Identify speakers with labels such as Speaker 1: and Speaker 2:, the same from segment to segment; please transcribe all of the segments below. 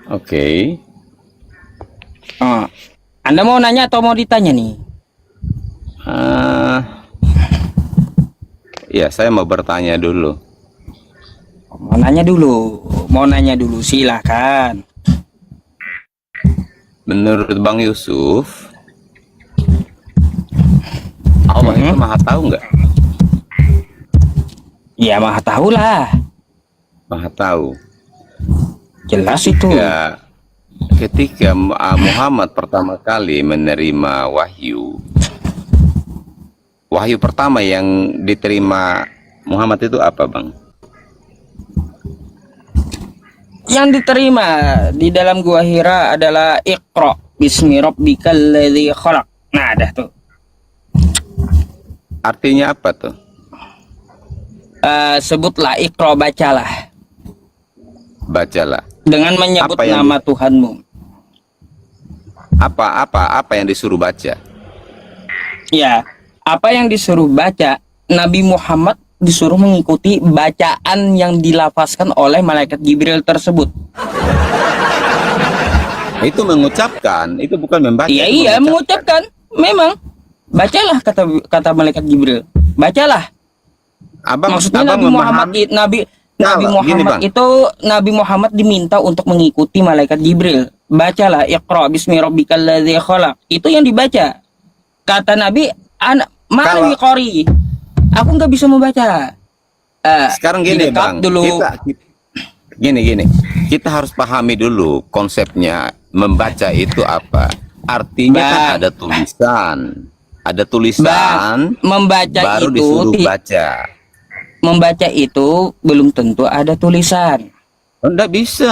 Speaker 1: Oke.
Speaker 2: Oh, Anda mau nanya atau mau ditanya nih?
Speaker 1: Ah, ya, saya mau bertanya dulu.
Speaker 2: Mau nanya dulu, silakan.
Speaker 1: Menurut Bang Yusuf, Allah itu maha tahu nggak?
Speaker 2: Ya maha tahu lah,
Speaker 1: Maha tahu.
Speaker 2: jelas itu.
Speaker 1: Ketika Muhammad pertama kali menerima wahyu, wahyu pertama yang diterima Muhammad itu apa, Bang?
Speaker 2: Yang diterima di dalam gua Hira adalah Iqra bismi rabbikal ladzi khalaq. Nah, ada tuh.
Speaker 1: Artinya apa tuh?
Speaker 2: Sebutlah Iqra, bacalah
Speaker 1: Bacalah.
Speaker 2: dengan menyebut
Speaker 1: Apa yang
Speaker 2: nama Tuhanmu.
Speaker 1: Apa yang disuruh baca?
Speaker 2: Ya, apa yang disuruh baca? Nabi Muhammad disuruh mengikuti bacaan yang dilafazkan oleh malaikat Jibril tersebut.
Speaker 1: Itu mengucapkan, itu bukan membaca.
Speaker 2: Iya,
Speaker 1: itu
Speaker 2: iya, mengucapkan. Memang. Bacalah kata malaikat Jibril. Bacalah. Maksudnya Nabi Muhammad Nabi Muhammad diminta untuk mengikuti malaikat Jibril. Bacalah Iqra bismi rabbikal ladzi khalaq. Itu yang dibaca. Kata Nabi, "Mali qori." Aku nggak bisa membaca.
Speaker 1: Sekarang gini, Bang.
Speaker 2: Dulu.
Speaker 1: Gini. Kita harus pahami dulu konsepnya membaca itu apa. Artinya kan ada tulisan. Ada tulisan,
Speaker 2: membaca
Speaker 1: baru
Speaker 2: itu
Speaker 1: disuruh baca.
Speaker 2: Membaca itu belum tentu ada tulisan.
Speaker 1: Enggak bisa.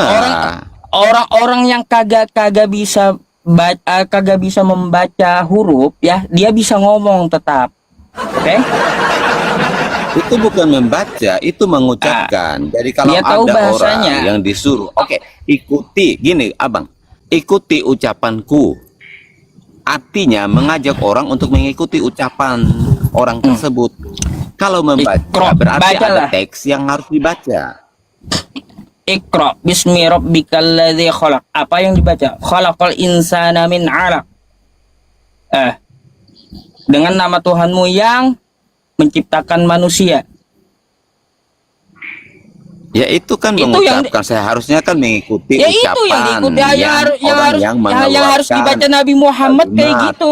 Speaker 2: Orang-orang yang kagak bisa membaca huruf ya, dia bisa ngomong tetap. Oke?
Speaker 1: Itu bukan membaca, itu mengucapkan. Jadi kalau
Speaker 2: dia tahu
Speaker 1: ada
Speaker 2: bahasanya.
Speaker 1: orang yang disuruh, oke, ikuti, gini, Abang, ikuti ucapanku. Artinya mengajak orang untuk mengikuti ucapan orang tersebut. Kalau membaca berarti ada teks yang harus dibaca.
Speaker 2: Iqra bismi rabbikal ladzi khalaq. Apa yang dibaca? Khalaqal insana min 'alaq. Dengan nama Tuhanmu yang menciptakan manusia.
Speaker 1: Ya itu kan
Speaker 2: itu
Speaker 1: mengucapkan, seharusnya kan mengikuti
Speaker 2: ya
Speaker 1: ucapan
Speaker 2: itu yang diikuti, yang harus dibaca Nabi Muhammad
Speaker 1: kalimat.
Speaker 2: Kayak gitu.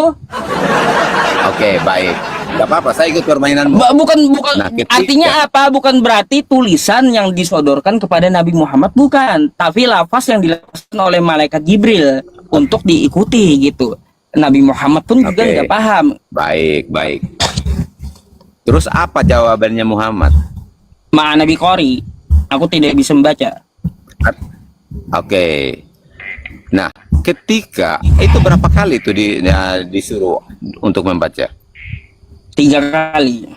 Speaker 1: Oke, baik. Gak apa-apa, saya ikut permainanmu.
Speaker 2: Bukan
Speaker 1: Nah,
Speaker 2: artinya apa? Bukan berarti tulisan yang disodorkan kepada Nabi Muhammad, bukan. Tapi lafaz yang dilafazkan oleh malaikat Jibril untuk diikuti gitu. Nabi Muhammad pun juga nggak paham.
Speaker 1: Baik. Terus apa jawabannya Muhammad?
Speaker 2: Ma'ana bi qori. Aku tidak bisa membaca.
Speaker 1: Oke. Nah, ketika itu berapa kali itu disuruh untuk membaca?
Speaker 2: 3 kali.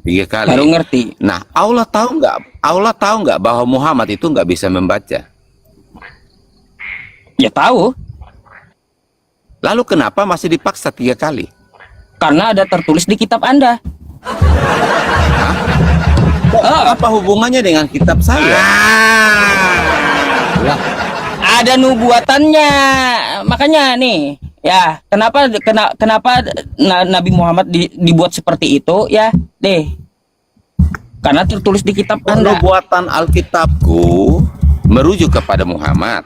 Speaker 1: 3 kali.
Speaker 2: Baru ngerti.
Speaker 1: Nah, Allah tahu nggak bahwa Muhammad itu nggak bisa membaca?
Speaker 2: Ya tahu.
Speaker 1: Lalu kenapa masih dipaksa 3 kali?
Speaker 2: Karena ada tertulis di kitab Anda.
Speaker 1: Apa hubungannya dengan kitab saya?
Speaker 2: Ada nubuatannya. Makanya nih, ya, kenapa Nabi Muhammad dibuat seperti itu ya? Karena tertulis di kitab Anda.
Speaker 1: Nubuatan Alkitabku merujuk kepada Muhammad.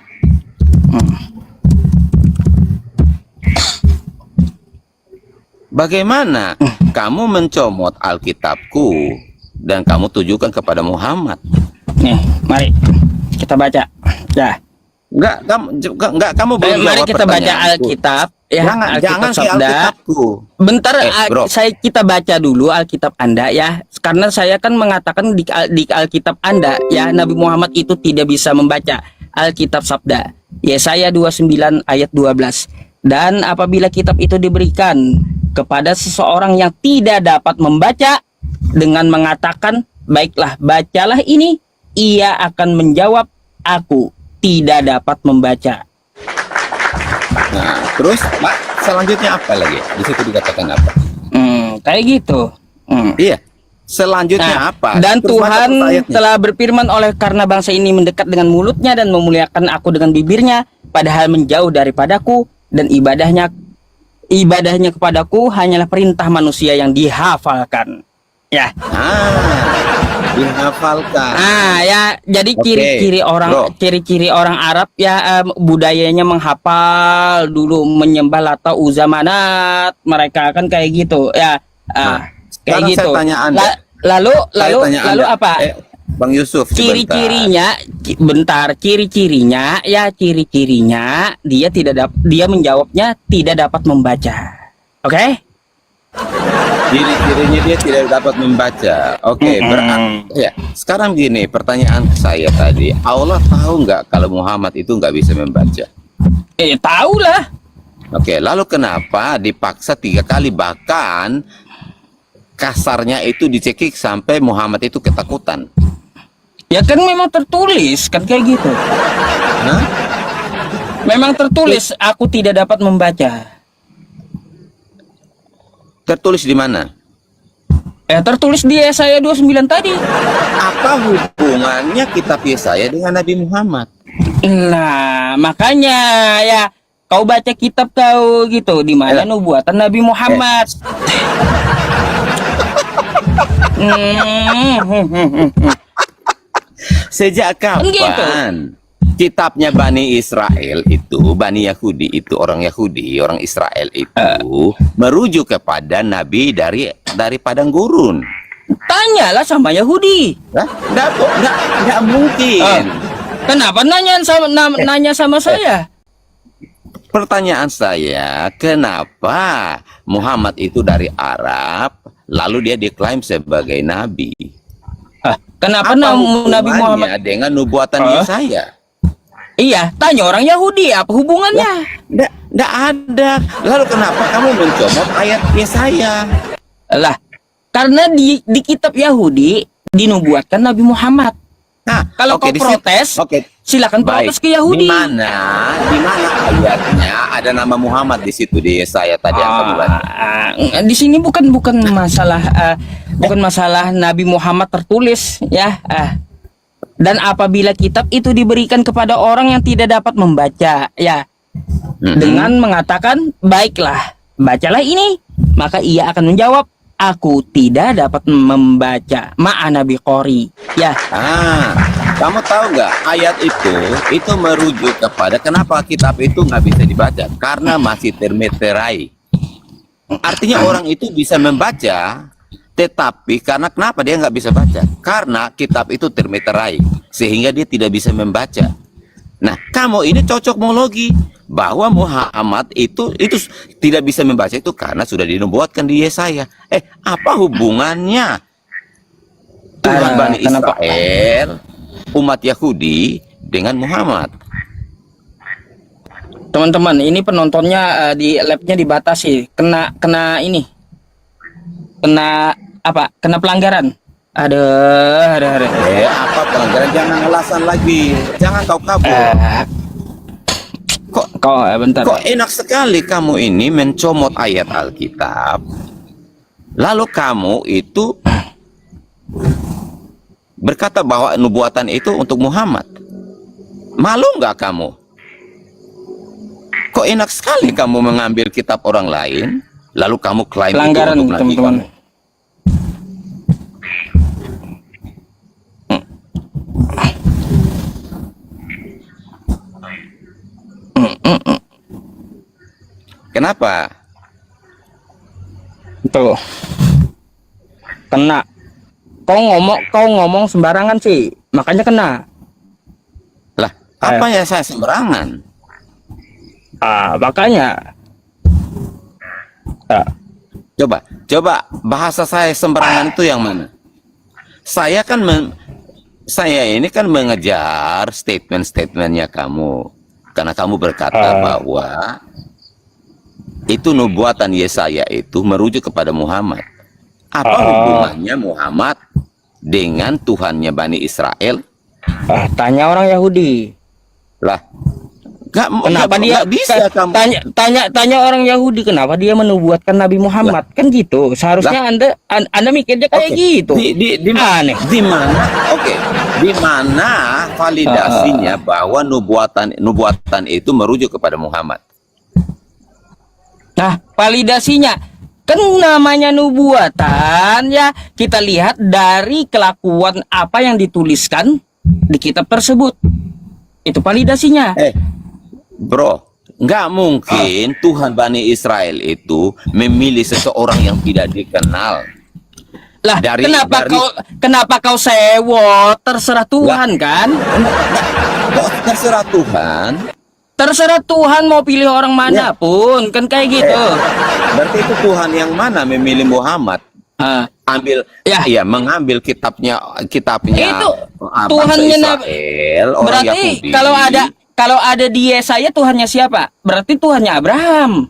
Speaker 1: Bagaimana kamu mencomot Alkitabku dan kamu tujukan kepada Muhammad?
Speaker 2: Nih, mari kita baca. Ya.
Speaker 1: Enggak, kamu belum
Speaker 2: Mari
Speaker 1: jawab
Speaker 2: kita baca
Speaker 1: pertanyaanku.
Speaker 2: Alkitab ya.
Speaker 1: Jangan
Speaker 2: Sabda.
Speaker 1: Alkitabku.
Speaker 2: Bentar,
Speaker 1: Bro.
Speaker 2: kita baca dulu Alkitab Anda ya. Karena saya kan mengatakan di Alkitab Anda ya, Nabi Muhammad itu tidak bisa membaca Alkitab Sabda. Yesaya 29 ayat 12. Dan apabila kitab itu diberikan kepada seseorang yang tidak dapat membaca dengan mengatakan, "Baiklah, bacalah ini," ia akan menjawab, "Aku tidak dapat membaca."
Speaker 1: Nah, terus selanjutnya apa lagi? Di situ dikatakan apa?
Speaker 2: Kayak gitu.
Speaker 1: Iya. Selanjutnya apa?
Speaker 2: Dan
Speaker 1: Terus baca
Speaker 2: Tuhan
Speaker 1: terus ayatnya.
Speaker 2: telah berfirman, oleh karena bangsa ini mendekat dengan mulutnya dan memuliakan aku dengan bibirnya, padahal menjauh daripadaku, dan ibadahnya kepadaku hanyalah perintah manusia yang dihafalkan. Ya.
Speaker 1: Dihafalkan.
Speaker 2: Ya, jadi
Speaker 1: Oke,
Speaker 2: ciri-ciri
Speaker 1: bro.
Speaker 2: orang Arab ya, budayanya menghafal dulu, menyembah Lata, Uzza, Manat, mereka kan kayak gitu ya. Kayak
Speaker 1: Sekarang
Speaker 2: gitu.
Speaker 1: saya tanya Anda.
Speaker 2: Lalu
Speaker 1: Saya tanya
Speaker 2: lalu
Speaker 1: Anda.
Speaker 2: apa?
Speaker 1: Bang Yusuf, sebentar.
Speaker 2: Ciri-cirinya dia menjawabnya tidak dapat membaca. Oke?
Speaker 1: Ciri-cirinya dia tidak dapat membaca. Oke, berarti ya. Sekarang gini, pertanyaan saya tadi, Allah tahu nggak kalau Muhammad itu nggak bisa membaca?
Speaker 2: Tahulah.
Speaker 1: Oke, lalu kenapa dipaksa 3 kali, bahkan kasarnya itu dicekik sampai Muhammad itu ketakutan?
Speaker 2: Ya kan memang tertulis kan kayak gitu.
Speaker 1: Hah?
Speaker 2: Memang tertulis aku tidak dapat membaca.
Speaker 1: Tertulis di mana?
Speaker 2: Tertulis di Yesaya 29 tadi.
Speaker 1: Apa hubungannya kitab Yesaya dengan Nabi Muhammad?
Speaker 2: Nah, makanya ya kau baca kitab kau gitu, di mana nubuatan Nabi Muhammad.
Speaker 1: Sejak kapan kitabnya Bani Israel itu, Bani Yahudi itu, orang Yahudi, orang Israel itu merujuk kepada Nabi dari padang gurun?
Speaker 2: Tanyalah sama Yahudi.
Speaker 1: Nggak mungkin.
Speaker 2: Kenapa nanya sama saya?
Speaker 1: Pertanyaan saya, kenapa Muhammad itu dari Arab, lalu dia diklaim sebagai nabi?
Speaker 2: Kenapa
Speaker 1: Apa
Speaker 2: Nabi Muhammad
Speaker 1: hubungannya dengan nubuatan Yesaya?
Speaker 2: Iya, tanya orang Yahudi apa hubungannya?
Speaker 1: Nggak ada. Lalu kenapa kamu mencomot ayat Yesaya?
Speaker 2: Lah, karena di kitab Yahudi dinubuatkan Nabi Muhammad.
Speaker 1: Nah,
Speaker 2: Kalau kau protes, silakan protes ke Yahudi.
Speaker 1: Di mana ayatnya ada nama Muhammad di situ di Yesaya tadi yang kamu baca?
Speaker 2: Di sini bukan masalah Nabi Muhammad tertulis ya. Dan apabila kitab itu diberikan kepada orang yang tidak dapat membaca ya, dengan mengatakan baiklah, bacalah ini, maka ia akan menjawab, aku tidak dapat membaca, ma'ana biqori ya.
Speaker 1: Kamu tahu nggak, ayat itu merujuk kepada kenapa kitab itu nggak bisa dibaca, karena masih termeterai. Artinya orang itu bisa membaca, tetapi karena kenapa dia nggak bisa baca? Karena kitab itu termeterai, sehingga dia tidak bisa membaca. Nah, kamu ini cocokmologi bahwa Muhammad itu tidak bisa membaca itu karena sudah dinubuatkan di Yesaya. Apa hubungannya Tuhan Bani Israel, umat Yahudi dengan Muhammad?
Speaker 2: Teman-teman, ini penontonnya di labnya dibatasi, kena pelanggaran. Ada.
Speaker 1: Apa pelanggaran? Jangan alasan lagi, jangan kau kabur.
Speaker 2: Bentar.
Speaker 1: Kok enak sekali kamu ini mencomot ayat Alkitab, lalu kamu itu berkata bahwa nubuatan itu untuk Muhammad. Malu nggak kamu? Kok enak sekali kamu mengambil kitab orang lain, lalu kamu klaim
Speaker 2: pelanggaran,
Speaker 1: itu untuk Nabi
Speaker 2: teman-teman.
Speaker 1: kamu. Kenapa?
Speaker 2: Tuh. Kena. Kau ngomong sembarangan sih, makanya kena.
Speaker 1: Lah, apa ya saya sembarangan?
Speaker 2: Makanya.
Speaker 1: Coba bahasa saya sembarangan itu yang mana? Saya ini kan mengejar statement-statementnya kamu, karena kamu berkata bahwa itu nubuatan Yesaya itu merujuk kepada Muhammad. Apa hubungannya Muhammad dengan Tuhannya Bani Israel?
Speaker 2: Tanya orang Yahudi.
Speaker 1: Lah,
Speaker 2: Kenapa dia
Speaker 1: bisa kamu.
Speaker 2: tanya orang Yahudi kenapa dia menubuatkan Nabi Muhammad? Kan gitu. Seharusnya Anda mikirnya kayak
Speaker 1: Oke.
Speaker 2: gitu. Aneh.
Speaker 1: Di mana? Oke. Di mana validasinya bahwa nubuatan itu merujuk kepada Muhammad?
Speaker 2: Nah, validasinya kan namanya nubuatan ya, kita lihat dari kelakuan apa yang dituliskan di kitab tersebut. Itu validasinya.
Speaker 1: Bro, nggak mungkin Tuhan Bani Israel itu memilih seseorang yang tidak dikenal.
Speaker 2: Lah, kenapa kau sewot? Terserah Tuhan kan?
Speaker 1: Kok terserah Tuhan?
Speaker 2: Terserah Tuhan mau pilih orang manapun, kan kayak gitu.
Speaker 1: Berarti itu Tuhan yang mana memilih Muhammad? Mengambil kitabnya
Speaker 2: Itu
Speaker 1: bangsa
Speaker 2: Tuhannya
Speaker 1: Israel, orang
Speaker 2: berarti
Speaker 1: Yahudi.
Speaker 2: kalau ada di Yesaya Tuhannya siapa? Berarti Tuhannya Abraham.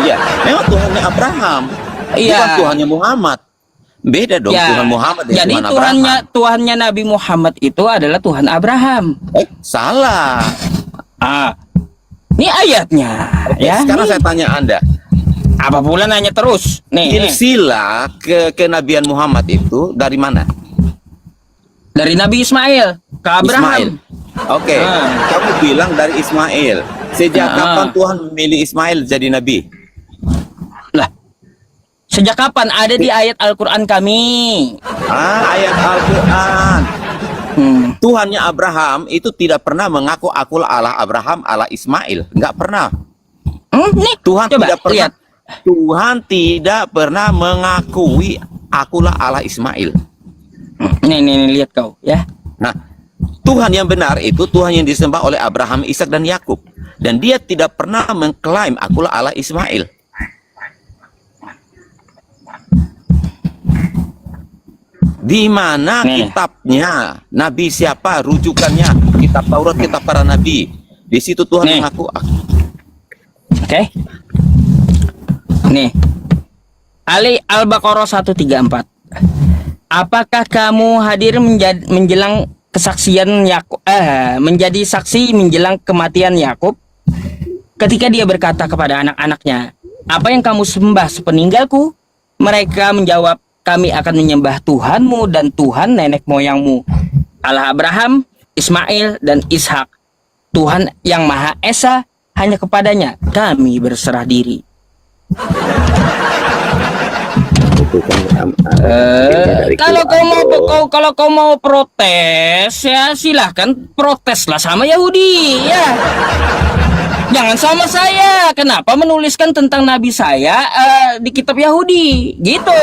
Speaker 1: Iya, memang Tuhannya Abraham.
Speaker 2: Iya.
Speaker 1: Bukan Tuhannya Muhammad. Beda dong Tuhan Muhammad dan
Speaker 2: jadi
Speaker 1: Tuhan Abraham.
Speaker 2: Tuhannya Nabi Muhammad itu adalah Tuhan Abraham.
Speaker 1: Salah.
Speaker 2: Ini ayatnya. Ya.
Speaker 1: Sekarang saya tanya Anda.
Speaker 2: Apa pula nanya terus? Nih.
Speaker 1: Silsilah kenabian Muhammad itu dari mana?
Speaker 2: Dari Nabi Ismail ke Abraham.
Speaker 1: Oke. Kamu bilang dari Ismail. Sejak kapan Tuhan memilih Ismail jadi nabi?
Speaker 2: Lah. Sejak kapan? Ada di ayat Al-Quran kami.
Speaker 1: Ayat Al-Quran. Tuhannya Abraham itu tidak pernah mengaku akulah Allah Abraham, Allah Ismail. Enggak pernah.
Speaker 2: Nih,
Speaker 1: Tuhan
Speaker 2: coba
Speaker 1: tidak pernah.
Speaker 2: lihat.
Speaker 1: Tuhan tidak pernah mengakui akulah Allah Ismail.
Speaker 2: Nih, lihat kau ya.
Speaker 1: Nah, Tuhan yang benar itu Tuhan yang disembah oleh Abraham, Ishak dan Yakub. Dan dia tidak pernah mengklaim akulah Allah Ismail. Di mana kitabnya? Nabi siapa? Rujukannya kitab Taurat, kitab para nabi. Di situ Tuhan mengaku.
Speaker 2: Oke. Nih. Ali Al-Baqarah 134. Apakah kamu hadir menjelang kesaksian Yakub menjadi saksi menjelang kematian Yakub ketika dia berkata kepada anak-anaknya, "Apa yang kamu sembah sepeninggalku?" Mereka menjawab, "Kami akan menyembah Tuhanmu dan Tuhan nenek moyangmu, Allah Abraham, Ismail, dan Ishak. Tuhan yang Maha Esa, hanya kepadanya kami berserah diri." Kalau kau mau protes ya silahkan protes lah sama Yahudi ya. Jangan sama saya. Kenapa menuliskan tentang Nabi saya di kitab Yahudi gitu?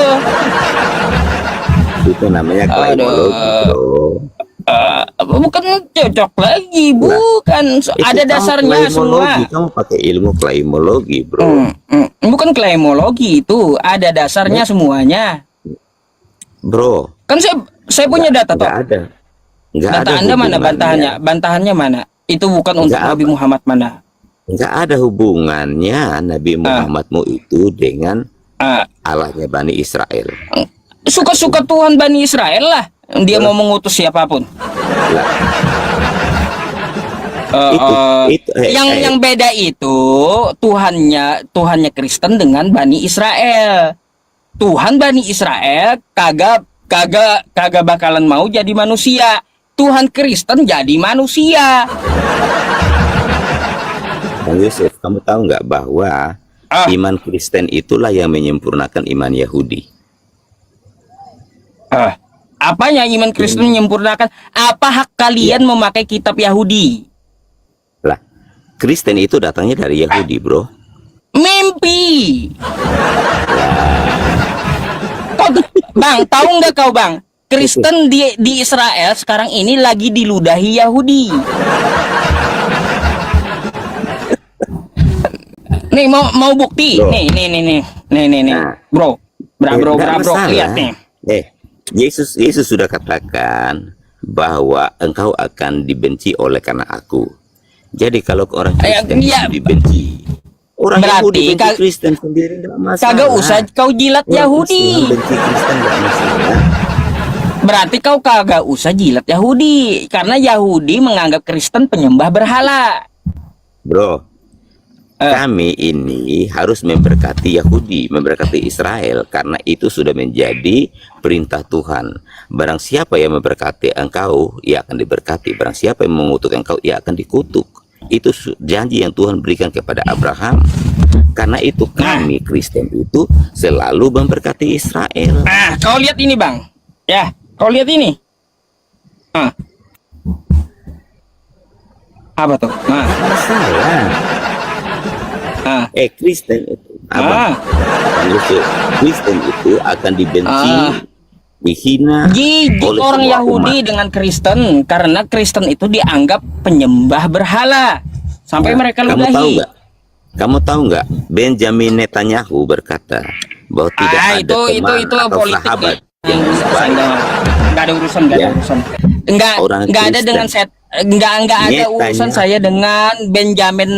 Speaker 1: Itu namanya klaimologi, bro.
Speaker 2: Bukan cocok lagi, bukan. Ada dasarnya semua.
Speaker 1: Kamu pakai ilmu klaimologi, bro.
Speaker 2: Bukan klaimologi itu, ada dasarnya semuanya.
Speaker 1: Bro.
Speaker 2: Kan saya punya data toh.
Speaker 1: Nggak ada.
Speaker 2: Data Anda mana bantahannya? Bantahannya mana? Itu bukan untuk Nabi Muhammad mana?
Speaker 1: Nggak ada hubungannya Nabi Muhammadmu itu dengan Allahnya Bani Israel.
Speaker 2: Suka-suka Tuhan Bani Israel lah. Dia mau mengutus siapapun. Yang beda itu Tuhannya Kristen dengan Bani Israel. Tuhan Bani Israel kagak bakalan mau jadi manusia. Tuhan Kristen jadi manusia.
Speaker 1: Bang Yusuf, kamu tahu nggak bahwa iman Kristen itulah yang menyempurnakan iman Yahudi?
Speaker 2: Apanya iman Kristen menyempurnakan? Apa hak kalian memakai kitab Yahudi?
Speaker 1: Lah, Kristen itu datangnya dari Yahudi, bro.
Speaker 2: Mimpi. Bang, tahu nggak kau bang? Kristen di Israel sekarang ini lagi diludahi Yahudi. Nih mau bukti, bro. Nih, bro, lihat nih.
Speaker 1: Yesus sudah katakan bahwa engkau akan dibenci oleh karena aku. Jadi kalau orang Kristen dibenci, orang Yahudi benci Kristen sendiri tidak masalah.
Speaker 2: Kagak usah kau jilat Yahudi.
Speaker 1: Benci Kristen tidak masalah.
Speaker 2: Berarti kau kagak usah jilat Yahudi, karena Yahudi menganggap Kristen penyembah berhala.
Speaker 1: Bro, kami ini harus memberkati Yahudi, memberkati Israel, karena itu sudah menjadi perintah Tuhan. Barang siapa yang memberkati engkau, ia akan diberkati. Barang siapa yang mengutuk engkau, ia akan dikutuk. Itu janji yang Tuhan berikan kepada Abraham. Karena itu kami Kristen itu selalu memberkati Israel.
Speaker 2: Kau lihat ini bang, ya, kau lihat ini. Apa tuh?
Speaker 1: Masalah. Kristen itu, abang, Kristen itu akan dibenci, dihina
Speaker 2: Gigit
Speaker 1: oleh
Speaker 2: orang
Speaker 1: semua
Speaker 2: Yahudi
Speaker 1: umat.
Speaker 2: dengan Kristen karena Kristen itu dianggap penyembah berhala sampai mereka
Speaker 1: Kamu tahu
Speaker 2: ludahi.
Speaker 1: nggak? Kamu tahu nggak? Benjamin Netanyahu berkata bahwa tidak ada
Speaker 2: itu
Speaker 1: teman atau
Speaker 2: politik
Speaker 1: sahabat
Speaker 2: yang
Speaker 1: yang baik.
Speaker 2: nggak ada urusan, nggak ada
Speaker 1: Ya.
Speaker 2: urusan,
Speaker 1: Orang
Speaker 2: nggak ada
Speaker 1: Kristen.
Speaker 2: dengan nggak ada urusan
Speaker 1: Netanyahu.
Speaker 2: saya dengan Benjamin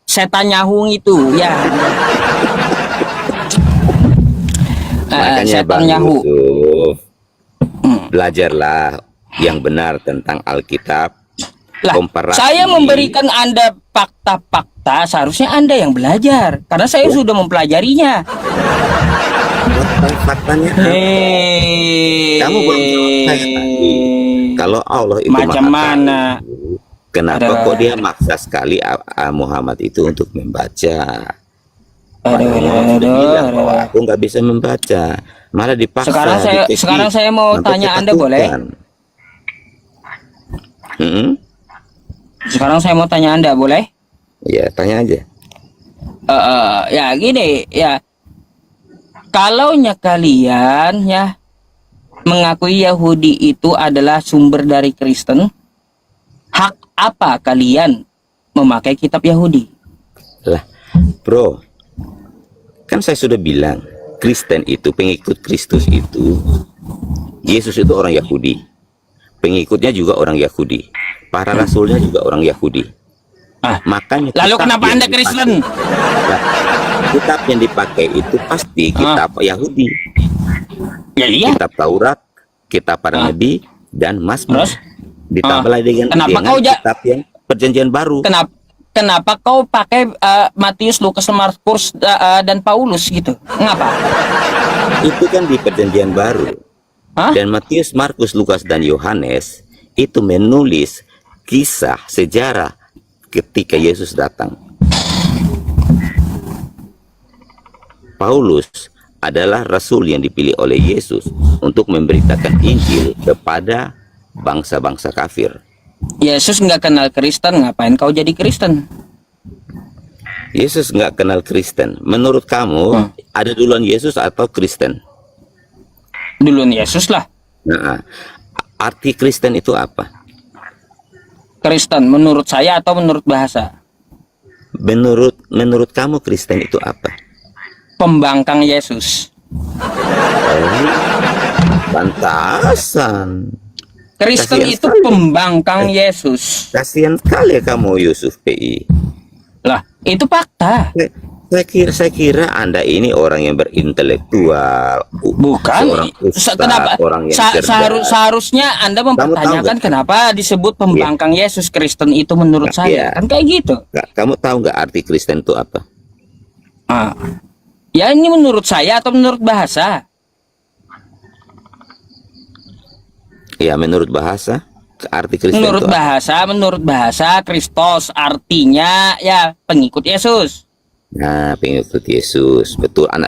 Speaker 2: Setanyahu itu, ya.
Speaker 1: Makanya Bang
Speaker 2: Setanyahu.
Speaker 1: Yusuf, belajarlah yang benar tentang Alkitab.
Speaker 2: Lah,
Speaker 1: Komparasi.
Speaker 2: saya memberikan Anda fakta-fakta, seharusnya Anda yang belajar karena saya sudah mempelajarinya.
Speaker 1: Faktanya apa? Kamu belum selesai tadi. Kalau Allah itu
Speaker 2: Macam
Speaker 1: Maha
Speaker 2: mana?
Speaker 1: Tahu, kenapa
Speaker 2: Ada.
Speaker 1: kok dia maksa sekali Muhammad itu untuk membaca? Padahal Muhammad sudah bilang bahwa aku nggak bisa membaca, malah dipaksa.
Speaker 2: Sekarang saya mau
Speaker 1: sampai
Speaker 2: tanya Anda, boleh?
Speaker 1: ketakutan.
Speaker 2: Sekarang saya mau tanya Anda, boleh?
Speaker 1: Ya, tanya aja.
Speaker 2: Ya gini, ya. Kalaunya kalian ya mengakui Yahudi itu adalah sumber dari Kristen, hak apa kalian memakai kitab Yahudi?
Speaker 1: Lah, bro, kan saya sudah bilang, Kristen itu, pengikut Kristus itu, Yesus itu orang Yahudi, pengikutnya juga orang Yahudi, para rasulnya juga orang Yahudi. Makanya
Speaker 2: Lalu
Speaker 1: kitab
Speaker 2: kenapa
Speaker 1: yang
Speaker 2: Anda
Speaker 1: dipakai-
Speaker 2: Kristen?
Speaker 1: Lah, kitab yang dipakai itu pasti kitab Yahudi,
Speaker 2: Ya iya.
Speaker 1: kitab Taurat, kitab para nabi, dan Mazmur.
Speaker 2: Terus?
Speaker 1: Ditambah lagi dengan
Speaker 2: Kenapa kau
Speaker 1: kitab yang perjanjian baru.
Speaker 2: Kenapa kau pakai Matius, Lukas, Markus dan Paulus gitu? Ngapa?
Speaker 1: Itu kan di perjanjian baru. Dan Matius, Markus, Lukas, dan Yohanes itu menulis kisah sejarah ketika Yesus datang. Paulus adalah rasul yang dipilih oleh Yesus untuk memberitakan Injil kepada bangsa-bangsa kafir.
Speaker 2: Yesus nggak kenal Kristen, ngapain kau jadi Kristen?
Speaker 1: Yesus nggak kenal Kristen. Menurut kamu, ada duluan Yesus atau Kristen?
Speaker 2: Duluan Yesus lah.
Speaker 1: Nah, arti Kristen itu apa?
Speaker 2: Kristen menurut saya atau menurut bahasa?
Speaker 1: Menurut kamu Kristen itu apa?
Speaker 2: Pembangkang Yesus.
Speaker 1: Pantasan.
Speaker 2: Kristen
Speaker 1: Kasihan
Speaker 2: itu
Speaker 1: sekali.
Speaker 2: pembangkang Yesus.
Speaker 1: Kasihan sekali ya kamu Yusuf PI.
Speaker 2: Lah, itu fakta.
Speaker 1: Saya kira Anda ini orang yang berintelektual,
Speaker 2: Bukan.
Speaker 1: seorang ustadz,
Speaker 2: Kenapa?
Speaker 1: orang yang cerdas.
Speaker 2: Seharusnya Anda mempertanyakan
Speaker 1: nggak?
Speaker 2: kenapa disebut pembangkang Yesus Kristen itu menurut saya.
Speaker 1: Iya.
Speaker 2: Kan kayak gitu.
Speaker 1: Kamu tahu nggak arti Kristen itu apa?
Speaker 2: Ya ini menurut saya atau menurut bahasa?
Speaker 1: Ya menurut bahasa, arti Kristen
Speaker 2: Menurut
Speaker 1: itu apa?
Speaker 2: menurut bahasa Kristos artinya ya pengikut Yesus.
Speaker 1: Nah, pengikut Yesus, betul. Anak